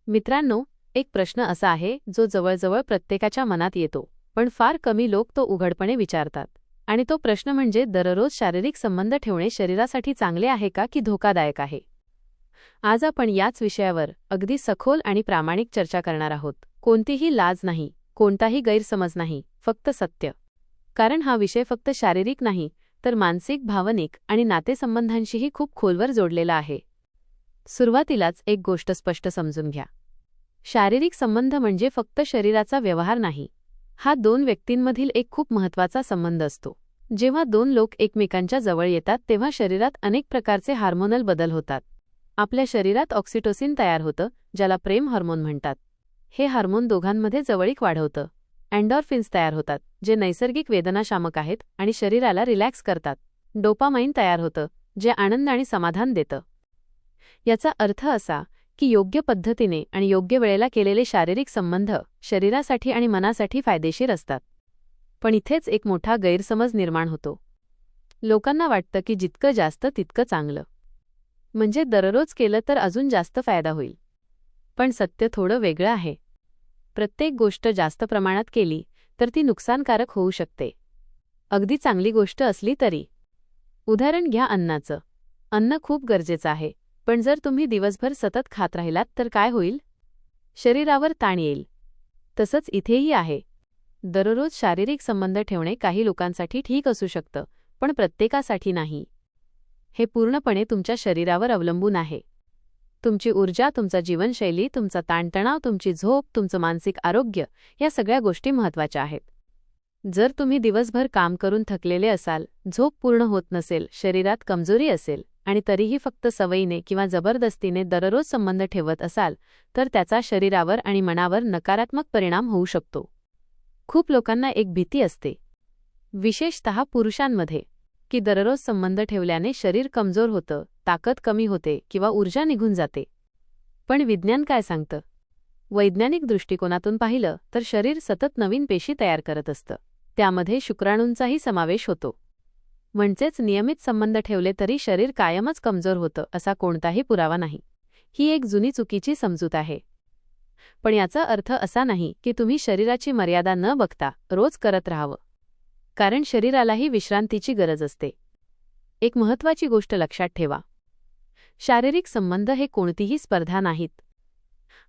मित्रांनो, एक प्रश्न असा आहे जो जवळजवळ प्रत्येकाच्या मनात येतो, पण फार कमी लोक तो उघडपणे विचारतात. आणि तो प्रश्न म्हणजे दररोज शारीरिक संबंध ठेवणे शरीरासाठी चांगले आहे का की धोकादायक आहे? आज आपण याच विषयावर अगदी सखोल आणि प्रामाणिक चर्चा करणार आहोत. कोणतीही लाज नाही, कोणताही गैरसमज नाही, फक्त सत्य. कारण हा विषय फक्त शारीरिक नाही, तर मानसिक, भावनिक आणि नातेसंबंधांशीही खूप खोलवर जोडलेला आहे. सुरुवातीलाच एक गोष्ट स्पष्ट समजून घ्या. शारीरिक संबंध म्हणजे फक्त शरीराचा व्यवहार नाही. हा दोन व्यक्तींमधील एक खूप महत्त्वाचा संबंध असतो. जेव्हा दोन लोक एकमेकांच्या जवळ येतात तेव्हा शरीरात अनेक प्रकारचे हार्मोनल बदल होतात. आपल्या शरीरात ऑक्सिटोसिन तयार होतं, ज्याला प्रेम हार्मोन म्हणतात. हे हार्मोन दोघांमध्ये जवळीक वाढवतं. एंडॉर्फिन्स तयार होतात, जे नैसर्गिक वेदनाशामक आहेत आणि शरीराला रिलॅक्स करतात. डोपामाइन तयार होतं, जे आनंद आणि समाधान देतं. याचा अर्थ असा की योग्य पद्धतीने आणि योग्य वेळेला केलेले शारीरिक संबंध शरीरासाठी आणि मनासाठी फायदेशीर असतात. पण इथेच एक मोठा गैरसमज निर्माण होतो. लोकांना वाटतं की जितकं जास्त तितकं चांगलं. म्हणजे दररोज केलं तर अजून जास्त फायदा होईल. पण सत्य थोडं वेगळं आहे. प्रत्येक गोष्ट जास्त प्रमाणात केली तर ती नुकसानकारक होऊ शकते, अगदी चांगली गोष्ट असली तरी. उदाहरण घ्या अन्नाचं. अन्न खूप गरजेचं आहे, पण जर तुम्ही दिवसभर सतत खात राहिलात तर काय होईल? शरीरावर ताण येईल. तसंच इथेही आहे. दररोज शारीरिक संबंध ठेवणे काही लोकांसाठी ठीक असू शकतं, पण प्रत्येकासाठी नाही. हे पूर्णपणे तुमच्या शरीरावर अवलंबून आहे. तुमची ऊर्जा, तुमचा जीवनशैली, तुमचा ताणतणाव, तुमची झोप, तुमचं मानसिक आरोग्य या सगळ्या गोष्टी महत्त्वाच्या आहेत. जर तुम्ही दिवसभर काम करून थकलेले असाल, झोप पूर्ण होत नसेल, शरीरात कमजोरी असेल आणि तरीही फक्त सवयीने किंवा जबरदस्तीने दररोज संबंध ठेवत असाल तर त्याचा शरीरावर आणि मनावर नकारात्मक परिणाम होऊ शकतो. खूप लोकांना एक भीती असते, विशेषतः पुरुषांमध्ये, की दररोज संबंध ठेवल्याने शरीर कमजोर होतं, ताकद कमी होते किंवा ऊर्जा निघून जाते. पण विज्ञान काय सांगतं? वैज्ञानिक दृष्टिकोनातून पाहिलं तर शरीर सतत नवीन पेशी तयार करत असतं. त्यामध्ये शुक्राणूंचाही समावेश होतो. म्हणजेच नियमित संबंध ठेवले तरी शरीर कायमच कमजोर होतं असा कोणताही पुरावा नाही. ही एक जुनी चुकीची समजूत आहे. पण याचा अर्थ असा नाही की तुम्ही शरीराची मर्यादा न बघता रोज करत राहावं. कारण शरीरालाही विश्रांतीची गरज असते. एक महत्त्वाची गोष्ट लक्षात ठेवा. शारीरिक संबंध हे कोणतीही स्पर्धा नाहीत.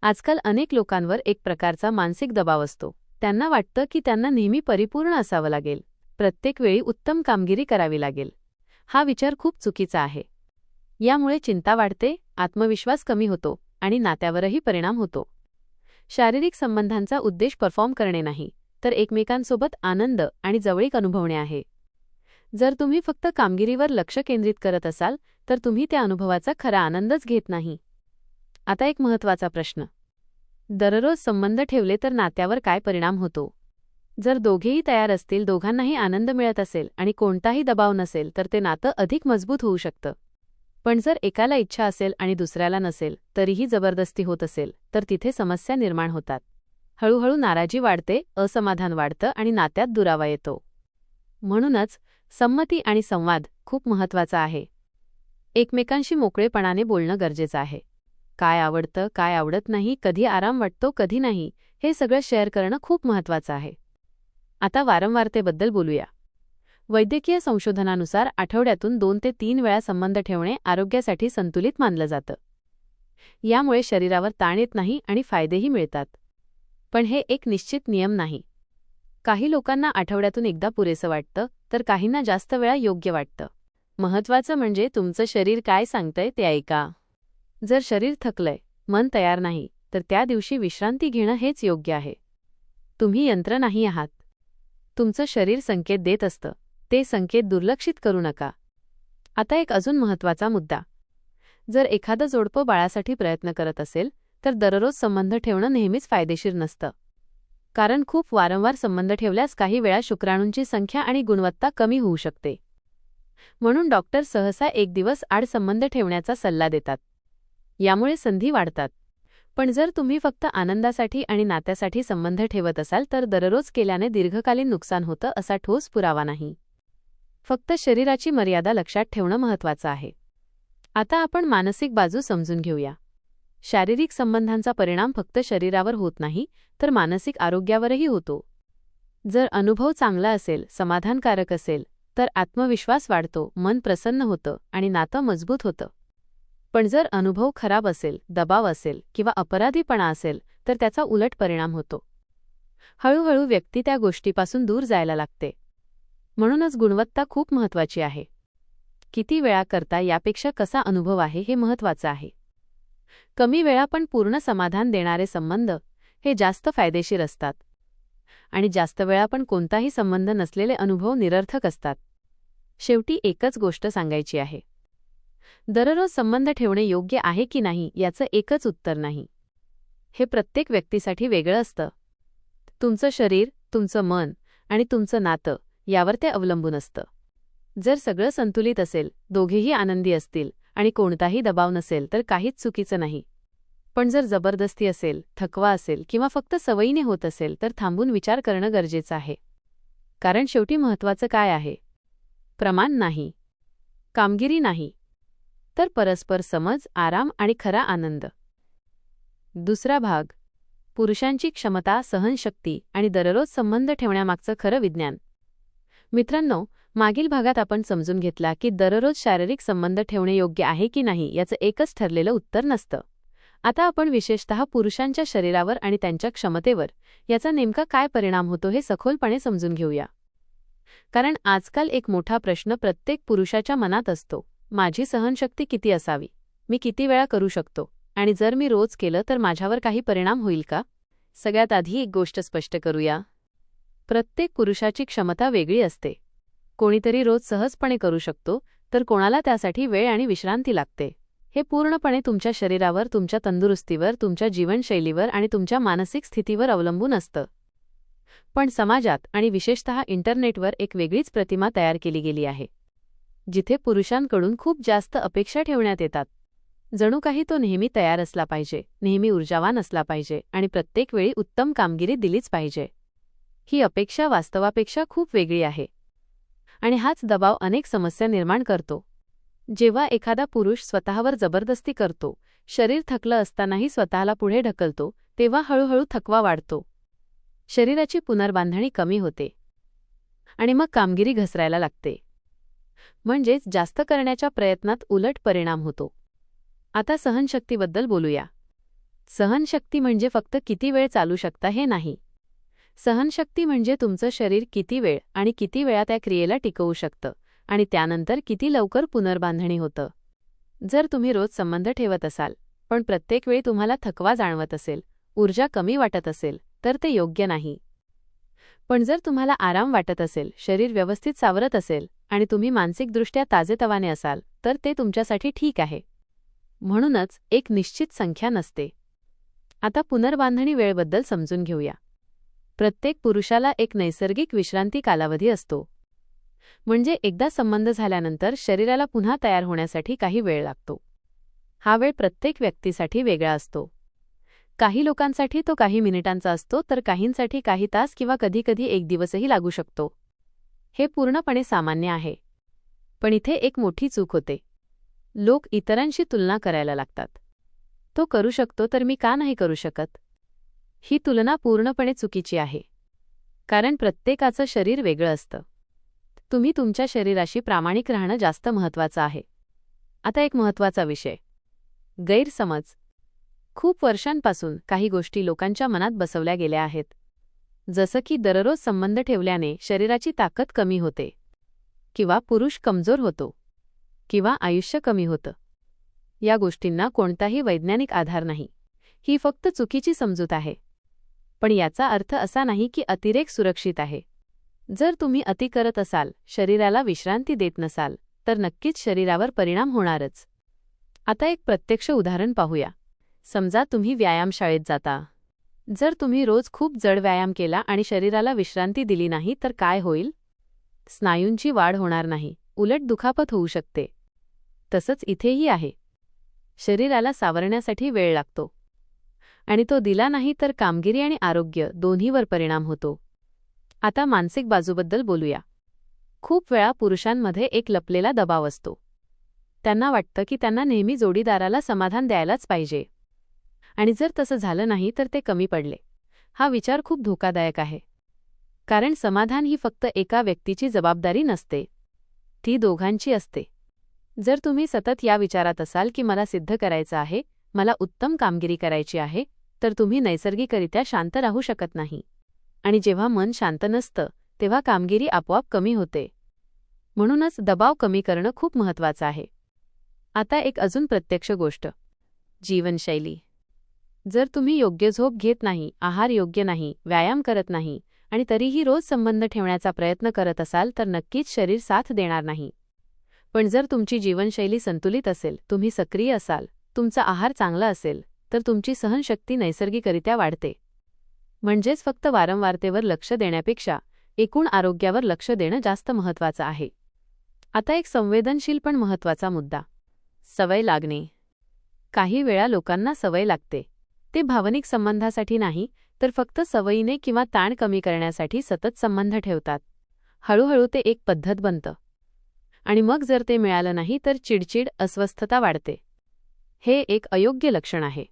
आजकाल अनेक लोकांवर एक प्रकारचा मानसिक दबाव असतो. त्यांना वाटतं की त्यांना नेहमी परिपूर्ण असावं लागेल, प्रत्येक वेळी उत्तम कामगिरी करावी लागेल. हा विचार खूप चुकीचा आहे. यामुळे चिंता वाढते, आत्मविश्वास कमी होतो आणि नात्यावरही परिणाम होतो. शारीरिक संबंधांचा उद्देश परफॉर्म करणे नाही, तर एकमेकांसोबत आनंद आणि जवळीक अनुभवणे आहे. जर तुम्ही फक्त कामगिरीवर लक्ष केंद्रित करत असाल तर तुम्ही त्या अनुभवाचा खरा आनंदच घेत नाही. आता एक महत्त्वाचा प्रश्न. दररोज संबंध ठेवले तर नात्यावर काय परिणाम होतो? जर दोघेही तयार असतील, दोघांनाही आनंद मिळत असेल आणि कोणताही दबाव नसेल तर ते नातं अधिक मजबूत होऊ शकतं. पण जर एकाला इच्छा असेल आणि दुसऱ्याला नसेल, तरीही जबरदस्ती होत असेल, तर तिथे समस्या निर्माण होतात. हळूहळू नाराजी वाढते, असमाधान वाढतं आणि नात्यात दुरावा येतो. म्हणूनच संमती आणि संवाद खूप महत्त्वाचा आहे. एकमेकांशी मोकळेपणाने बोलणं गरजेचं आहे. काय आवडतं, काय आवडत नाही, कधी आराम वाटतो, कधी नाही, हे सगळं शेअर करणं खूप महत्त्वाचं आहे. आता वारंवारतेबद्दल बोलूया. वैद्यकीय संशोधनानुसार आठवड्यातून 2 ते 3 वेळा संबंध ठेवणे आरोग्यासाठी संतुलित मानलं जातं. यामुळे शरीरावर ताण येत नाही आणि फायदेही मिळतात. पण हे एक निश्चित नियम नाही. काही लोकांना आठवड्यातून एकदा पुरेसं वाटतं, तर काहींना जास्त वेळा योग्य वाटतं. महत्त्वाचं म्हणजे तुमचं शरीर काय सांगतंय ते ऐका. जर शरीर थकलंय, मन तयार नाही, तर त्या दिवशी विश्रांती घेणं हेच योग्य आहे. तुम्ही यंत्र नाही आहात. तुमचं शरीर संकेत देत असतं. ते संकेत दुर्लक्षित करू नका. आता एक अजून महत्त्वाचा मुद्दा. जर एखादं जोडपं बाळासाठी प्रयत्न करत असेल तर दररोज संबंध ठेवणं नेहमीच फायदेशीर नसतं. कारण खूप वारंवार संबंध ठेवल्यास काही वेळा शुक्राणूंची संख्या आणि गुणवत्ता कमी होऊ शकते. म्हणून डॉक्टर सहसा 1 दिवस आड संबंध ठेवण्याचा सल्ला देतात. यामुळे संधी वाढतात. पण जर तुम्ही फक्त आनंदासाठी आणि नात्यासाठी संबंध ठेवत असाल तर दररोज केल्याने दीर्घकालीन नुकसान होतं असा ठोस पुरावा नाही. फक्त शरीराची मर्यादा लक्षात ठेवणं महत्त्वाचं आहे. आता आपण मानसिक बाजू समजून घेऊया. शारीरिक संबंधांचा परिणाम फक्त शरीरावर होत नाही, तर मानसिक आरोग्यावरही होतो. जर अनुभव चांगला असेल, समाधानकारक असेल, तर आत्मविश्वास वाढतो, मन प्रसन्न होतं आणि नातं मजबूत होतं. पण जर अनुभव खराब असेल, दबाव असेल किंवा अपराधीपणा असेल, तर त्याचा उलट परिणाम होतो. हळूहळू व्यक्ती त्या गोष्टीपासून दूर जायला लागते. म्हणूनच गुणवत्ता खूप महत्त्वाची आहे. किती वेळा करता यापेक्षा कसा अनुभव आहे हे महत्त्वाचं आहे. कमी वेळा पण पूर्ण समाधान देणारे संबंध हे जास्त फायदेशीर असतात. आणि जास्त वेळा पण कोणताही संबंध नसलेले अनुभव निरर्थक असतात. शेवटी एकच गोष्ट सांगायची आहे. दररोज संबंध ठेवणे योग्य आहे की नाही याचं एकच उत्तर नाही. हे प्रत्येक व्यक्तीसाठी वेगळं असतं. तुमचं शरीर, तुमचं मन आणि तुमचं नातं यावर ते अवलंबून असतं. जर सगळं संतुलित असेल, दोघेही आनंदी असतील आणि कोणताही दबाव नसेल तर काहीच चुकीचं नाही. पण जर जबरदस्ती असेल, थकवा असेल किंवा फक्त सवयीने होत असेल तर थांबून विचार करणं गरजेचं आहे. कारण शेवटी महत्त्वाचं काय आहे? प्रमाण नाही, कामगिरी नाही, तर परस्पर समज, आराम आणि खरा आनंद. दुसरा भाग, पुरुषांची क्षमता, सहनशक्ती आणि दररोज संबंध ठेवण्यामागचं खरं विज्ञान. मित्रांनो, मागील भागात आपण समजून घेतला की दररोज शारीरिक संबंध ठेवणे योग्य आहे की नाही याचं एकच ठरलेलं उत्तर नसतं. आता आपण विशेषतः पुरुषांच्या शरीरावर आणि त्यांच्या क्षमतेवर याचा नेमका काय परिणाम होतो हे सखोलपणे समजून घेऊया. कारण आजकाल एक मोठा प्रश्न प्रत्येक पुरुषाच्या मनात असतो. माझी सहनशक्ती किती असावी? मी किती वेळा करू शकतो? आणि जर मी रोज केलं तर माझ्यावर काही परिणाम होईल का? सगळ्यात आधी एक गोष्ट स्पष्ट करूया. प्रत्येक पुरुषाची क्षमता वेगळी असते. कोणीतरी रोज सहजपणे करू शकतो, तर कोणाला त्यासाठी वेळ आणि विश्रांती लागते. हे पूर्णपणे तुमच्या शरीरावर, तुमच्या तंदुरुस्तीवर, तुमच्या जीवनशैलीवर आणि तुमच्या मानसिक स्थितीवर अवलंबून असतं. पण समाजात आणि विशेषतः इंटरनेटवर एक वेगळीच प्रतिमा तयार केली गेली आहे, जिथे पुरुषांकडून खूप जास्त अपेक्षा ठेवण्यात येतात. जणू काही तो नेहमी तयार असला पाहिजे, नेहमी ऊर्जावान असला पाहिजे आणि प्रत्येक वेळी उत्तम कामगिरी दिलीच पाहिजे. ही अपेक्षा वास्तवापेक्षा खूप वेगळी आहे. आणि हाच दबाव अनेक समस्या निर्माण करतो. जेव्हा एखादा पुरुष स्वतःवर जबरदस्ती करतो, शरीर थकलं असतानाही स्वतःला पुढे ढकलतो, तेव्हा हळूहळू थकवा वाढतो. शरीराची पुनर्बांधणी कमी होते आणि मग कामगिरी घसरायला लागते. म्हणजेच जास्त करण्याच्या प्रयत्नात उलट परिणाम होतो. आता सहनशक्तीबद्दल बोलूया. सहनशक्ती म्हणजे फक्त किती वेळ चालू शकता हे नाही. सहनशक्ती म्हणजे तुमचं शरीर किती वेळ आणि किती वेळा त्या क्रियेला टिकवू शकतं आणि त्यानंतर किती लवकर पुनर्बांधणी होतं. जर तुम्ही रोज संबंध ठेवत असाल, पण प्रत्येक वेळी तुम्हाला थकवा जाणवत असेल, ऊर्जा कमी वाटत असेल, तर ते योग्य नाही. पण जर तुम्हाला आराम वाटत असेल, शरीर व्यवस्थित सावरत असेल आणि तुम्ही मानसिकदृष्ट्या ताजेतवाने असाल, तर ते तुमच्यासाठी ठीक आहे. म्हणूनच एक निश्चित संख्या नसते. आता पुनर्बांधणी वेळेबद्दल समजून घेऊया. प्रत्येक पुरुषाला एक नैसर्गिक विश्रांती कालावधी असतो. म्हणजे एकदा संबंध झाल्यानंतर शरीराला पुन्हा तयार होण्यासाठी काही वेळ लागतो. हा वेळ प्रत्येक व्यक्तीसाठी वेगळा असतो. काही लोकांसाठी तो काही मिनिटांचा असतो, तर काहींसाठी काही तास किंवा कधीकधी एक दिवसही लागू शकतो. हे पूर्णपणे सामान्य आहे. पण इथे एक मोठी चूक होते. लोक इतरांशी तुलना करायला लागतात. तो करू शकतो तर मी का नाही करू शकत? ही तुलना पूर्णपणे चुकीची आहे. कारण प्रत्येकाचं शरीर वेगळं असतं. तुम्ही तुमच्या शरीराशी प्रामाणिक राहणं जास्त महत्त्वाचं आहे. आता एक महत्त्वाचा विषय, गैरसमज. खूप वर्षांपासून काही गोष्टी लोकांच्या मनात बसवल्या गेल्या आहेत. जसं की दररोज संबंध ठेवल्याने शरीराची ताकद कमी होते, किंवा पुरुष कमजोर होतो, किंवा आयुष्य कमी होतं. या गोष्टींना कोणताही वैज्ञानिक आधार नाही. ही फक्त चुकीची समजूत आहे. पण याचा अर्थ असा नाही की अतिरेक सुरक्षित आहे. जर तुम्ही अति करत असाल, शरीराला विश्रांती देत नसाल, तर नक्कीच शरीरावर परिणाम होणारच. आता एक प्रत्यक्ष उदाहरण पाहूया. समजा तुम्ही व्यायामशाळेत जाता. जर तुम्ही रोज खूप जड व्यायाम केला आणि शरीराला विश्रांती दिली नाही तर काय होईल? स्नायूंची वाढ होणार नाही, उलट दुखापत होऊ शकते. तसंच इथेही आहे. शरीराला सावरण्यासाठी वेळ लागतो आणि तो दिला नाही तर कामगिरी आणि आरोग्य दोन्हीवर परिणाम होतो. आता मानसिक बाजूबद्दल बोलूया. खूप वेळा पुरुषांमध्ये एक लपलेला दबाव असतो. त्यांना वाटतं की त्यांना नेहमी जोडीदाराला समाधान द्यायलाच पाहिजे. आणि जर तसं झालं नाही तर ते कमी पडले. हा विचार खूप धोकादायक आहे. कारण समाधान ही फक्त एका व्यक्तीची जबाबदारी नसते, ती दोघांची असते. जर तुम्ही सतत या विचारात असाल की मला सिद्ध करायचं आहे, मला उत्तम कामगिरी करायची आहे, तर तुम्ही नैसर्गिकरित्या शांत राहू शकत नाही. आणि जेव्हा मन शांत नसतं तेव्हा कामगिरी आपोआप कमी होते. म्हणूनच दबाव कमी करणं खूप महत्त्वाचं आहे. आता एक अजून प्रत्यक्ष गोष्ट, जीवनशैली. जर तुम्ही योग्य झोप घेत नाही, आहार योग्य नाही, व्यायाम करत नाही आणि तरीही रोज संबंध ठेवण्याचा प्रयत्न करत असाल तर नक्कीच शरीर साथ देणार नाही. पण जर तुमची जीवनशैली संतुलित असेल, तुम्ही सक्रिय असाल, तुमचा आहार चांगला असेल, तर तुमची सहनशक्ती नैसर्गिकरित्या वाढते. म्हणजेच फक्त वारंवारतेवर लक्ष देण्यापेक्षा एकूण आरोग्यावर लक्ष देणं जास्त महत्त्वाचं आहे. आता एक संवेदनशील पण महत्त्वाचा मुद्दा, सवय लागणे. काही वेळा लोकांना सवय लागते. ते भावनिक संबंधासाठी नाही, तर फक्त सवयीने किंवा ताण कमी करण्यासाठी सतत संबंध ठेवतात. हळूहळू ते एक पद्धत बनतं. आणि मग जर ते मिळालं नाही तर चिडचिड, अस्वस्थता वाढते. हे एक अयोग्य लक्षण आहे.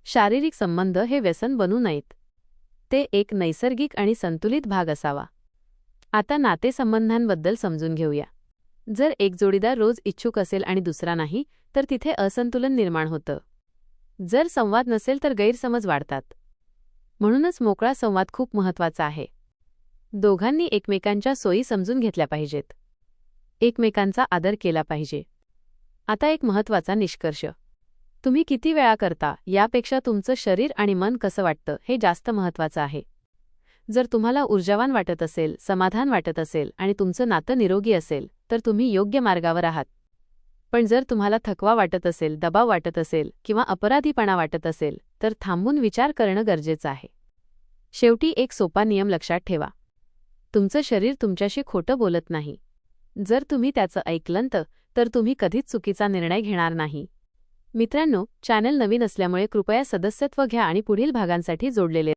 शारीरिक संबंध हे व्यसन बनू नयेत. ते एक नैसर्गिक आणि संतुलित भाग असावा. आता नातेसंबंधांबद्दल समजून घेऊया. जर एक जोडीदार रोज इच्छुक असेल आणि दुसरा नाही, तर तिथे असंतुलन निर्माण होतं. जर संवाद नसेल तर गैरसमज वाढतात. म्हणूनच मोकळा संवाद खूप महत्त्वाचा आहे. दोघांनी एकमेकांच्या सोयी समजून घेतल्या पाहिजेत. एकमेकांचा आदर केला पाहिजे. आता एक महत्त्वाचा निष्कर्ष, तुम्ही किती वेळा करता यापेक्षा तुमचं शरीर आणि मन कसं वाटतं हे जास्त महत्त्वाचं आहे. जर तुम्हाला ऊर्जावान वाटत असेल, समाधान वाटत असेल आणि तुमचं नातं निरोगी असेल तर तुम्ही योग्य मार्गावर आहात. पण जर तुम्हाला थकवा वाटत असेल, दबाव वाटत असेल किंवा अपराधीपणा वाटत असेल तर थांबून विचार करणं गरजेचं आहे. शेवटी एक सोपा नियम लक्षात ठेवा, तुमचं शरीर तुमच्याशी खोटं बोलत नाही. जर तुम्ही त्याचं ऐकलंत तर तुम्ही कधीच चुकीचा निर्णय घेणार नाही. मित्रांनो, चॅनल नवीन असल्यामुळे कृपया सदस्यत्व घ्या आणि पुढील भागांसाठी जोडलेले